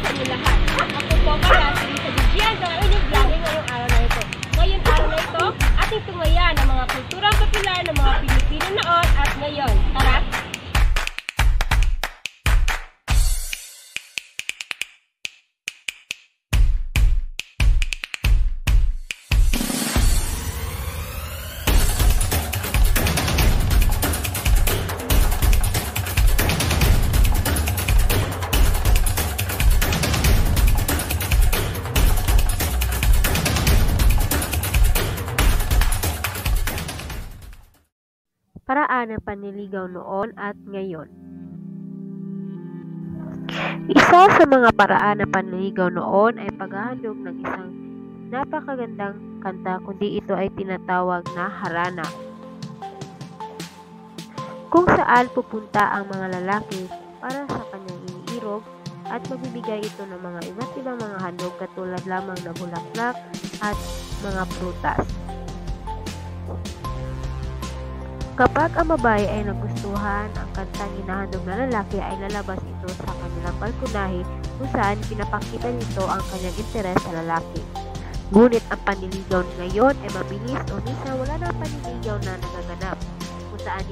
sa inyo lahat. Ako po pala si Lisa Dijian, ang inyong vlogging ngayong araw na ito. Ngayong araw na ito, ating tungayan ang mga kulturang popular ng mga Pilipino noon at ngayon. Tara! Paraan ng panliligaw noon at ngayon. Isa sa mga paraan ng panliligaw noon ay paghahandog ng isang napakagandang kanta, kundi ito ay tinatawag na harana, kung saan pupunta ang mga lalaki para sa kanyang iniirog at magbibigay ito ng mga iba't ibang mga handog katulad lamang na bulaklak at mga prutas. Kapag ang babae ay nagustuhan ang kantang hinahandog ng lalaki, ay lalabas ito sa kanilang balkonahe kung saan pinapakita nito ang kanyang interes sa lalaki. Ngunit ang panliligaw ngayon ay mabilis o minsan wala na panliligaw na nagaganap, kung saan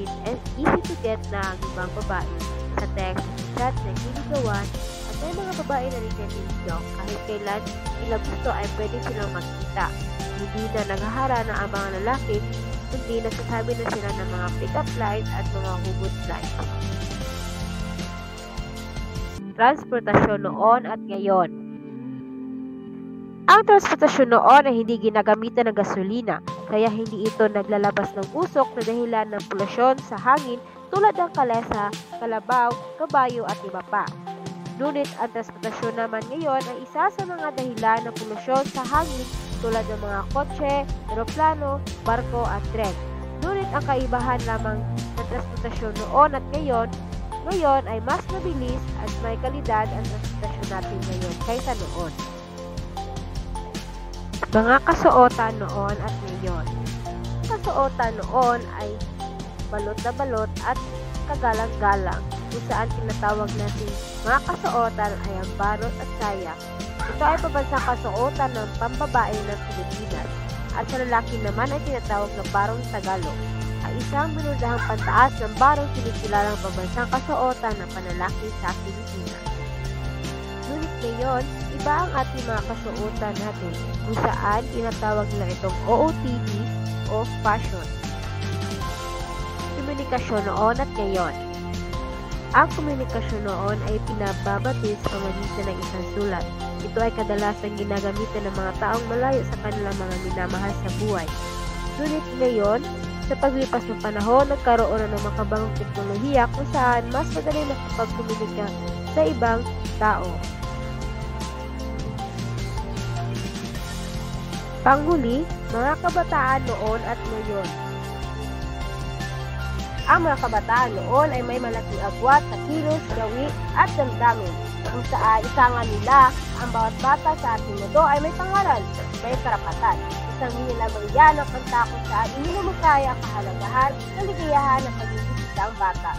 easy to get na ang ibang babae sa text, chat, nagliligawan, at may mga babae na rin nililigaw kahit kailan nila gusto ay pwede silang magkita. Hindi na naghaharana ang mga lalaki, kundi nagsasabi na sila ng mga pick-up lines at mga hugot lines. Transportasyon noon at ngayon. Ang transportasyon noon ay hindi ginagamitan ng gasolina, kaya hindi ito naglalabas ng usok na dahilan ng polusyon sa hangin tulad ng kalesa, kalabaw, kabayo at iba pa. Ngunit ang transportasyon naman ngayon ay isa sa mga dahilan ng polusyon sa hangin tulad ng mga kotse, eroplano, barko at tren. Ngunit ang kaibahan lamang ng transportasyon noon at ngayon ay mas mabilis at may kalidad ang transportasyon natin ngayon kaysa noon. Mga kasuotan noon at ngayon. Kasuotan noon ay balot na balot at kagalang-galang, kung saan tinatawag natin mga kasuotan ay ang barot at saya. Ito ay pabansang kasuotan ng pambabae ng Pilipinas at sa lalaki naman ay tinatawag na barong Tagalog, ay isang binurdahang pantaas ng barong sinikilalang pabansang kasuotan ng panlalaki sa Pilipinas. Ngunit ngayon, iba ang ating mga kasuotan natin, kung saan tinatawag nila itong OOTD o fashion. Komunikasyon noon at ngayon. Ang komunikasyon noon ay pinababatis pamamagitan ng isang sulat. Ito ay kadalasan ginagamitan ng mga taong malayo sa kanilang mga minamahal sa buhay. Ngunit ngayon, sa paglipas ng panahon, nagkaroon na ng makabagong teknolohiya kung saan mas madali makapagkomunika sa ibang tao. Panghuli, mga kabataan noon at ngayon. Ang mga kabataan noon ay may malaking agwat sa kilos, gawi at damdamin, kung saan isangan nila ang bawat bata sa ating mundo ay may pangaral, may karapatan. Isang nilamang yan ang kanta kung saan iminumukaya ang kahalagahan, kaligayahan ng pagiging isang bata.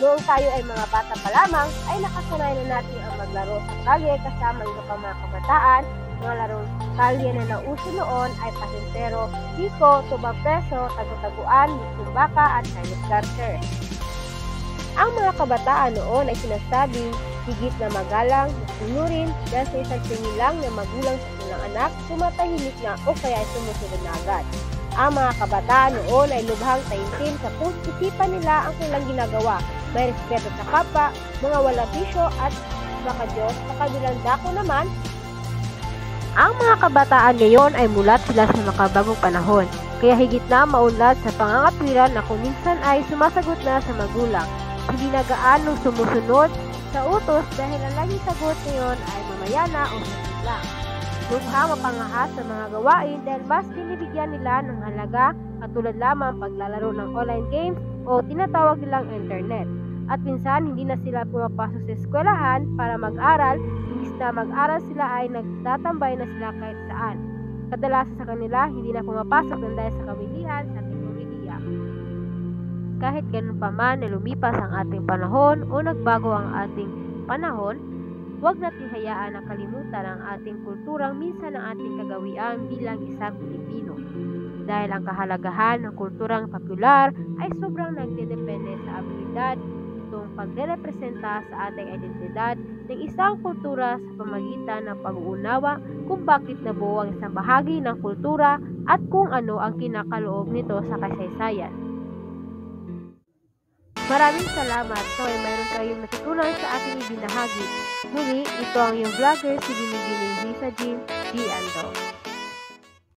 Noong tayo ay mga bata pa lamang, ay nakasanay na natin ang maglaro sa kalye kasama ng iba mga kabataan. Mga larong kalye na nauso noon ay pasintero, siko, tubang preso, tagu-taguan, baka at Chinese garter. Ang mga kabataan noon ay sinasabing higit na magalang, sunurin dahil sa isang tingin lang na magulang sa kanilang anak, tumatahimik na o kaya ay sumusunod na agad. Ang mga kabataan noon ay lubhang taimtim sa isipan nila ang kanilang ginagawa. May respeto sa kapwa, mga walang bisyo at baka Diyos. Sa kabilang dako naman, ang mga kabataan ngayon ay mulat sila sa makabagong panahon, kaya higit na maunlad sa pangangatwiran na kung minsan ay sumasagot na sa magulang. Hindi na gaanong sumusunod sa utos dahil ang laging sagot ngayon ay mamaya na o hindi lang. Lubhang mapangahas sa mga gawain dahil mas binibigyan nila ng halaga katulad lamang paglalaro ng online games o tinatawag nilang internet. At minsan hindi na sila pumapasok sa eskwelahan para mag-aral, imbis na mag-aral sila ay nagtatambay na sila kahit saan. Kadalasan sa kanila hindi na pumapasok ng dahil sa kawilihan sa teknolohiya. Kahit ganun pa man na lumipas ang ating panahon o nagbago ang ating panahon, Huwag natin hayaan na kalimutan ang ating kulturang minsan ang ating kagawian bilang isang Pilipino. Dahil ang kahalagahan ng kulturang popular ay sobrang nagdedepende sa abilidad nitong pagrepresenta sa ating identidad ng isang kultura sa pamagitan ng pag-uunawa kung bakit nabuo ang isang bahagi ng kultura at kung ano ang kinakaloob nito sa kasaysayan. Maraming salamat sa mayroon kayong natutunan sa ating ibinahagi. Muli, ito ang iyong vlogger si Binibining Lisa Jean G. Ando.